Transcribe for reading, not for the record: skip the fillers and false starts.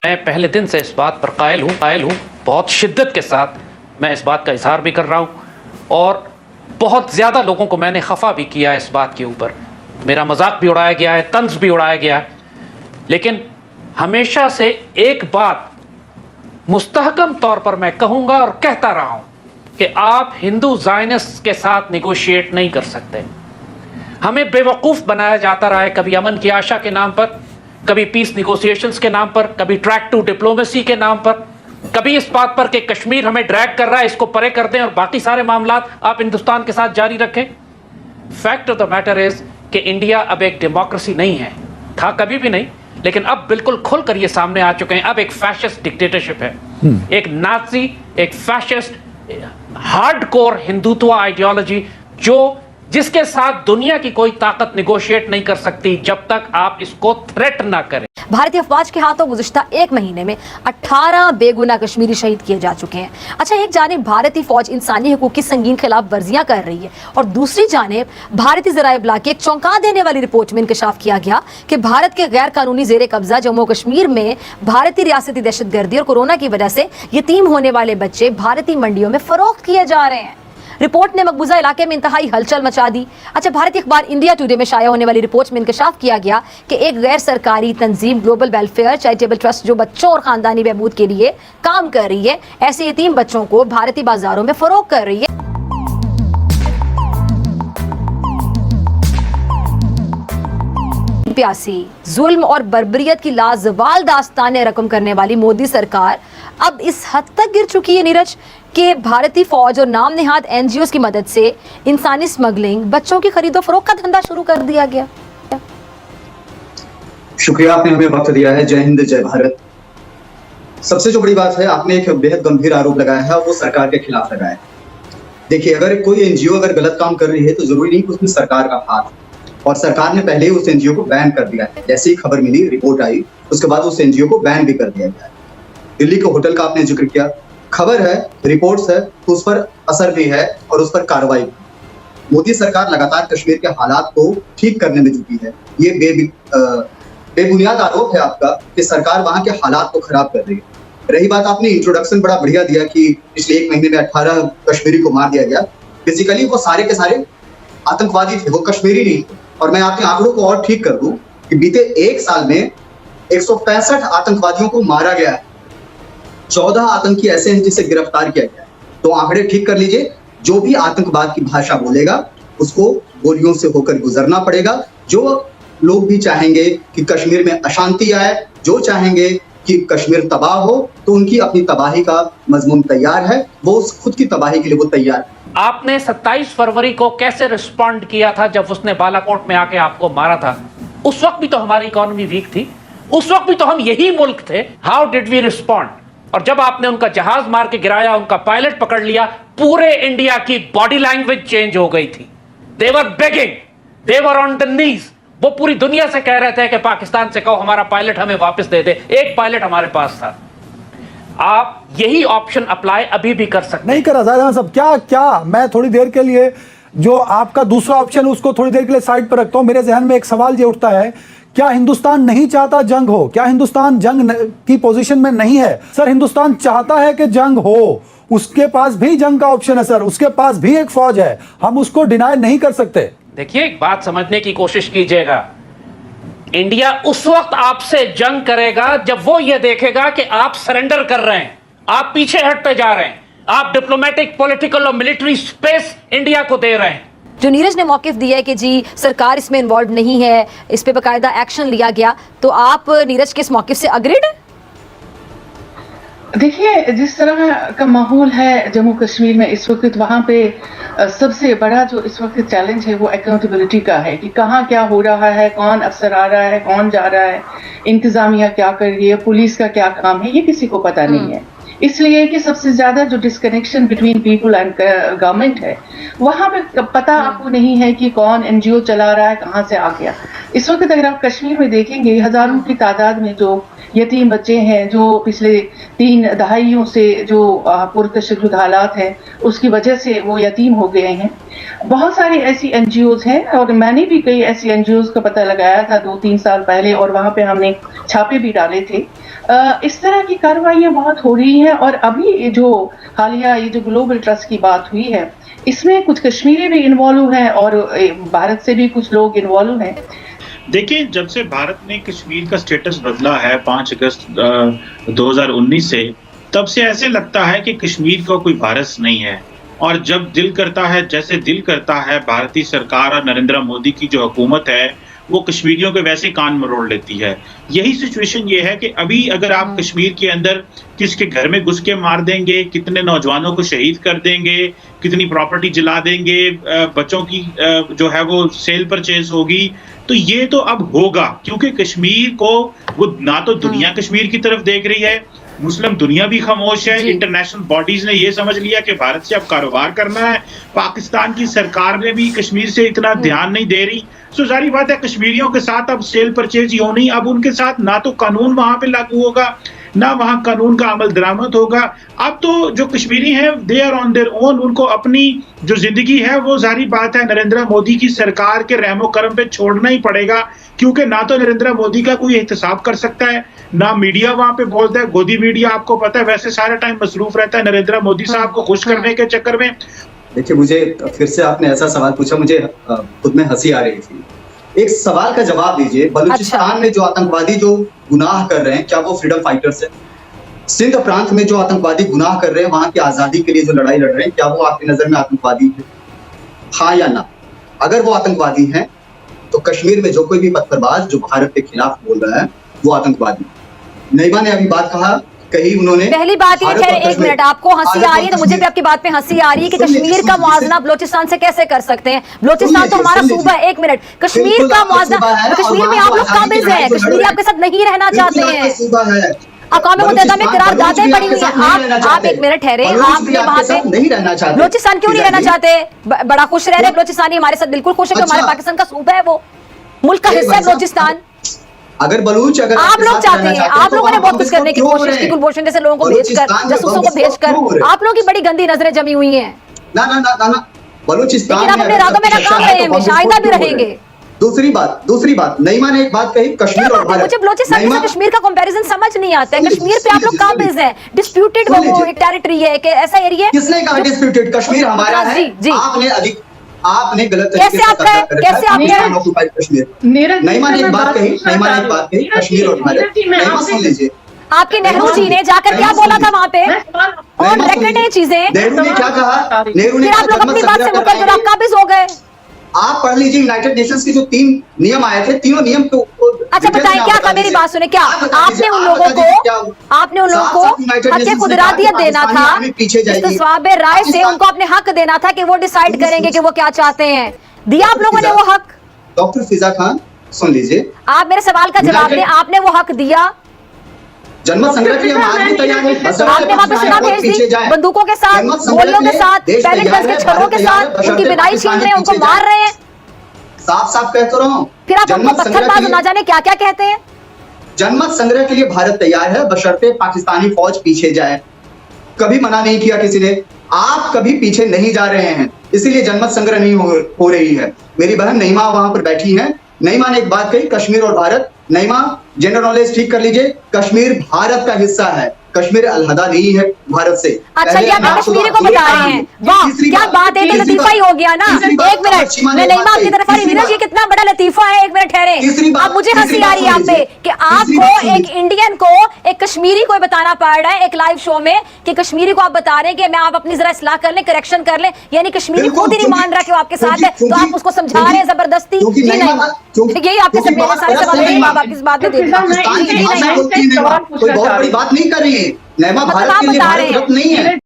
मैं पहले दिन से इस बात पर कायल हूँ, बहुत शिद्दत के साथ मैं इस बात का इजहार भी कर रहा हूँ और बहुत ज़्यादा लोगों को मैंने खफा भी किया है इस बात के ऊपर। मेरा मजाक भी उड़ाया गया है, तंज भी उड़ाया गया है, लेकिन हमेशा से एक बात मुस्तहकम तौर पर मैं कहूँगा और कहता रहा हूँ कि आप हिंदू ज़ायनिस्ट के साथ निगोशिएट नहीं कर सकते। हमें बेवकूफ़ बनाया जाता रहा है, कभी अमन की आशा के नाम पर, कभी पीस निगोशिएशंस के नाम पर, कभी ट्रैक टू डिप्लोमेसी के नाम पर, कभी इस बात पर कि कश्मीर हमें ड्रैग कर रहा है, इसको परे कर दें और बाकी सारे मामलात आप हिंदुस्तान के साथ जारी रखें। Fact of the matter is कि इंडिया अब एक डेमोक्रेसी नहीं है, था कभी भी नहीं, लेकिन अब बिल्कुल खुलकर ये सामने आ चुके हैं। अब एक फैशिस्ट डिक्टेटरशिप है, एक नाजी, एक फैशिस्ट हार्डकोर हिंदुत्व आइडियोलॉजी जिसके साथ दुनिया की कोई ताकत निगोशिएट नहीं कर सकती जब तक आप इसको थ्रेट ना करें। भारतीय अफवाज के हाथों गुज़िश्ता एक महीने में 18 बेगुनाह कश्मीरी शहीद किए जा चुके हैं। अच्छा, एक जानिब भारतीय फौज इंसानी हकूक की संगीन खिलाफ वर्जियां कर रही है और दूसरी जानिब भारतीय ज़राए इब्लाग की एक चौंका देने वाली रिपोर्ट में इंकशाफ किया गया कि भारत के गैर कानूनी जेर कब्जा जम्मू कश्मीर में भारतीय रियासती दहशतगर्दी और कोरोना की वजह से यतीम होने वाले बच्चे भारतीय मंडियों में फरोख्त किए जा रहे हैं। रिपोर्ट ने मकबूजा इलाके में इंतहाई हलचल मचा दी। अच्छा, भारतीय अखबार इंडिया टुडे में शाया होने वाली रिपोर्ट में इंकशाफ किया गया कि एक गैर सरकारी तंजीम ग्लोबल वेलफेयर चैरिटेबल ट्रस्ट जो बच्चों और खानदानी बहबूद के लिए काम कर रही है, ऐसे यतीम बच्चों को भारतीय बाजारों में फरोख्त कर रही है। प्यासी जुल्म और बर्बरियत की लाजवाल दास्तानें रकम करने वाली मोदी सरकार अब इस हद तक गिर चुकी है नीरज कि भारतीय फौज और नाम निहाद एनजीओज की मदद से इंसानी स्मगलिंग, बच्चों की खरीदो फरोख्त का धंधा शुरू कर दिया गया। शुक्रिया, आपने हमें वक्त दिया है। जय हिंद, जय भारत। सबसे जो बड़ी बात है, आपने एक बेहद गंभीर आरोप लगाया है, वो सरकार के खिलाफ लगाया है। देखिए, अगर कोई एनजीओ अगर गलत काम कर रही है तो जरूरी नहीं कि उसमें सरकार का हाथ, और सरकार ने पहले ही उस एनजीओ को बैन कर दिया है। जैसे ही खबर मिली, रिपोर्ट आई, उसके बाद उस एनजीओ को बैन भी कर दिया गया है। दिल्ली के होटल का आपने जिक्र किया, खबर है, रिपोर्ट्स है, तो उस पर असर भी है और उस पर कार्रवाई भी। मोदी सरकार लगातार कश्मीर के हालात को ठीक करने में जुटी है। ये बेबुनियाद आरोप है आपका कि सरकार वहां के हालात को खराब कर रही है। रही बात, आपने इंट्रोडक्शन बड़ा बढ़िया दिया कि पिछले एक महीने में 18 कश्मीरी को मार दिया गया। बेसिकली वो सारे के सारे आतंकवादी थे, वो कश्मीरी नहीं थे। और मैं आपके आंकड़ों को और ठीक कर दूं कि बीते एक साल में 165 आतंकवादियों को मारा गया है। 14 आतंकी ऐसे हैं जिसे गिरफ्तार किया गया है। तो आंकड़े ठीक कर लीजिए, जो भी आतंकवाद की भाषा बोलेगा उसको गोलियों से होकर गुजरना पड़ेगा। जो लोग भी चाहेंगे कि कश्मीर में अशांति आए, जो चाहेंगे कि कश्मीर तबाह हो, तो उनकी अपनी तबाही का मजमून तैयार है, वो खुद की तबाही के लिए वो तैयार है। आपने 27 फरवरी को कैसे रिस्पॉन्ड किया था जब उसने बालाकोट में आके आपको मारा था? उस वक्त भी तो हमारी इकोनॉमी वीक थी, उस वक्त भी तो हम यही मुल्क थे। How did we respond? और जब आपने उनका जहाज मार के गिराया, उनका पायलट पकड़ लिया, पूरे इंडिया की बॉडी लैंग्वेज चेंज हो गई थी। They were begging, they were on the knees. वो पूरी दुनिया से कह रहे थे कि पाकिस्तान से कहो हमारा पायलट हमें वापस दे दे। एक पायलट हमारे पास था। आप यही ऑप्शन अप्लाई अभी भी कर सकते नहीं करा जाए सब। क्या मैं थोड़ी देर के लिए जो आपका दूसरा ऑप्शन है उसको थोड़ी देर के लिए साइड पर रखता हूं। मेरे जहन में एक सवाल ये उठता है, क्या हिंदुस्तान नहीं चाहता जंग हो? क्या हिंदुस्तान जंग की पोजीशन में नहीं है? सर, हिंदुस्तान चाहता है कि जंग हो, उसके पास भी जंग का ऑप्शन है सर, उसके पास भी एक फौज है, हम उसको डिनाई नहीं कर सकते। देखिए, एक बात समझने की कोशिश कीजिएगा, इंडिया उस वक्त आपसे जंग करेगा जब वो ये देखेगा कि आप सरेंडर कर रहे हैं, आप पीछे हटते जा रहे हैं, आप डिप्लोमेटिक, पॉलिटिकल और मिलिट्री स्पेस इंडिया को दे रहे हैं। जो नीरज ने मौकिफ दिया है कि जी सरकार इसमें इन्वॉल्व नहीं है, इस पे बाकायदा एक्शन लिया गया, तो आप नीरज के इस मौकिफ से अग्रीड हैं? देखिए, जिस तरह का माहौल है जम्मू कश्मीर में इस वक्त, वहाँ पे सबसे बड़ा जो इस वक्त चैलेंज है वो अकाउंटेबिलिटी का है कि कहाँ क्या हो रहा है, कौन अफसर आ रहा है, कौन जा रहा है, इंतजामिया क्या कर रही है, पुलिस का क्या काम है, ये किसी को पता नहीं है। इसलिए कि सबसे ज्यादा जो disconnection between people and government है, वहाँ पे पता आपको नहीं है कि कौन एनजीओ चला रहा है, कहाँ से आ गया। इस वक्त अगर आप कश्मीर में देखेंगे, हजारों की तादाद में जो यतीम बच्चे हैं जो पिछले 3 दहाइयों से जो पुरतशद्दुद हालात हैं उसकी वजह से वो यतीम हो गए हैं। बहुत सारी ऐसी एनजीओज हैं और मैंने भी कई ऐसी एनजीओज का पता लगाया था 2-3 साल पहले और वहाँ पे हमने छापे भी डाले थे। इस तरह की कार्रवाइयाँ बहुत हो रही हैं और अभी ये जो हालिया ये जो ग्लोबल ट्रस्ट की बात हुई है इसमें कुछ कश्मीरी भी इन्वॉल्व हैं और भारत से भी कुछ लोग इन्वॉल्व हैं। देखिए, जब से भारत ने कश्मीर का स्टेटस बदला है 5 अगस्त 2019 से, तब से ऐसे लगता है कि कश्मीर का कोई वारिस नहीं है और जब दिल करता है, जैसे दिल करता है, भारतीय सरकार और नरेंद्र मोदी की जो हुकूमत है वो कश्मीरियों के वैसे कान मरोड़ लेती है। यही सिचुएशन ये है कि अभी अगर आप कश्मीर के अंदर किसके घर में घुस के मार देंगे, कितने नौजवानों को शहीद कर देंगे, कितनी प्रॉपर्टी जला देंगे, बच्चों की जो है वो सेल परचेज होगी, तो ये तो अब होगा क्योंकि कश्मीर को वो ना तो दुनिया कश्मीर की तरफ देख रही है, मुस्लिम दुनिया भी खामोश है, इंटरनेशनल बॉडीज ने ये समझ लिया कि भारत से अब कारोबार करना है, पाकिस्तान की सरकार ने भी कश्मीर से इतना ध्यान नहीं दे रही। सो जारी बात है कश्मीरियों के साथ अब सेल परचेज ही होनी, अब उनके साथ ना तो कानून वहां पे लागू होगा ना वहां कानून का अमल दरामद होगा। अब तो जो कश्मीरी हैं they are on their own, उनको अपनी जो जिंदगी है वो जारी बात है नरेंद्र मोदी की सरकार के रहमो करम पे छोड़ना ही पड़ेगा क्योंकि ना तो नरेंद्र मोदी का कोई एहतसाब कर सकता है, ना मीडिया वहां पे बोलता है। गोदी मीडिया आपको पता है वैसे सारा टाइम मसरूफ रहता है नरेंद्र मोदी साहब को खुश करने के चक्कर में। देखिए, मुझे फिर से आपने ऐसा सवाल पूछा, मुझे खुद में हंसी आ रही थी। एक सवाल का जवाब दीजिए, बलूचिस्तान में जो आतंकवादी जो गुनाह कर रहे हैं क्या वो फ्रीडम फाइटर्स है? सिंध प्रांत में जो आतंकवादी गुनाह कर रहे हैं, वहां की आजादी के लिए जो लड़ाई लड़ रहे हैं, क्या वो आपकी नजर में आतंकवादी है? हाँ या ना? अगर वो आतंकवादी हैं तो कश्मीर में जो कोई भी पत्थरबाज जो भारत के खिलाफ बोल रहा है वो आतंकवादी। नईमा ने अभी बात कही उन्होंने, पहली बात ये है, एक मिनट, आपको हंसी आ रही है तो मुझे भी आपकी बात पे हंसी आ रही है कि कश्मीर का मुआवजा बलोचिस्तान से कैसे कर सकते हैं? बलोचिस्तान तो हमारा सूबा है। एक मिनट, कश्मीर का मुआवजा, कश्मीर में आप लोग काबिज हैं, कश्मीरी आपके साथ नहीं रहना चाहते हैं, अक़वाम मुत्तहिदा में करारदादें पड़ी हुई हैं। आप एक मिनट ठहरे, आप वहां पे नहीं रहना चाहते, बलोचिस्तान क्यों नहीं रहना चाहते? बड़ा खुश रह रहे बलोचिस्तानी, हमारे साथ बिल्कुल खुश है कि हमारे पाकिस्तान का सूबा है, वो मुल्क का हिस्सा है बलोचिस्तान। अगर बलूच अगर आप लोग चाहते हैं, आप लोगों ने बहुत कुछ करने की कोशिश की, कुलभूषण जैसे लोगों को भेजकर, जासूसों को भेजकर, आप लोगों की बड़ी गंदी नजरें जमी हुई हैं। ना ना ना ना, बलूचिस्तान लेकिन आप अपने इरादों में नाकाम रहे हैं, शायद भी रहेंगे। दूसरी बात, नईमा ने एक बात कही, कश्मीर और भारत। मुझे बलोचिस्तान से कश्मीर का कंपैरिजन समझ नहीं आता है। कश्मीर पे आप लोग काबिज हैं, डिस्प्यूटेड वो एक टेरिटरी है कि ऐसा एरिया है। किसने कहा डिस्प्यूटेड? कश्मीर हमारा है, आपने गलत कैसे आपका है? कैसे आपने ऑक्युपाइड कश्मीर? नईमा ने एक बात कही, कश्मीर और भारत। नईमा सुन लीजिए, आपके नेहरू जी ने जाकर क्या बोला था वहाँ पे, ऑन रिकॉर्ड है चीजें। नेहरू ने क्या कहा? नेहरू ने आप लोग अपनी बात से मुकर कर आप काबिज हो गए। आप पढ़ लीजिए यूनाइटेड नेशंस के जो 3 नियम आए थे, तीनों नियम को अच्छा बताएं क्या था? मेरी बात सुने, क्या आपने उन लोगों को हक खुदरादियत देना था, इस्तिस्वाब राय से उनको अपने हक देना था कि वो डिसाइड करेंगे कि वो क्या चाहते हैं। दिया आप लोगों ने वो हक? डॉक्टर फिजा खान सुन लीजिए, आप मेरे सवाल का जवाब दें, आपने वो हक दिया? जनमत संग्रह के लिए हम आज भी तैयार हैं। आपने वहां पे सेना भेज दी, बंदूकों के साथ, गोलियों के साथ, पैलेट गन्स के छर्रों के साथ, उनकी बिनाई छीन रहे हैं, उनको मार रहे हैं। साफ कहता रहा हूं, फिर आप उनको पत्थरबाज ना जाने क्या क्या कहते हैं। जनमत संग्रह के लिए भारत तैयार है, बशर्ते पाकिस्तानी फौज पीछे जाए। कभी मना नहीं किया किसी ने, आप कभी पीछे नहीं जा रहे हैं, इसीलिए जनमत संग्रह नहीं हो रही है। मेरी बहन नईमा वहां पर बैठी है, नईमा ने एक बात कही, कश्मीर और भारत। नईमा, जनरल नॉलेज ठीक कर लीजिए, कश्मीर भारत का हिस्सा है, कश्मीर अलहदा नहीं है भारत से। अच्छा, ये आप कश्मीरी को बता रहे हैं, वाह क्या बात है, तो लतीफा ही हो गया ना। एक मिनट, मैं नईमा आपकी तरफ आ रही, नीरज ये कितना बड़ा लतीफा है। एक मिनट ठहरे, अब मुझे हंसी आ रही है आप पे कि आपको एक इंडियन को एक कश्मीरी को बताना पड़ रहा है एक लाइव शो में कि कश्मीरी को आप बता रहे हैं कि मैं आप अपनी जरा इस्लाह कर लें, करेक्शन कर लें, यानी कश्मीरी खुद ही नहीं मान रहा कि वो आपके साथ है, तो आप उसको समझा रहे हैं जबरदस्ती। यही आपके सारे सवाल आप इस बात में कोई बहुत बड़ी बात नहीं कर रही है। नईमा भारत के लिए भारत रत्न नहीं है।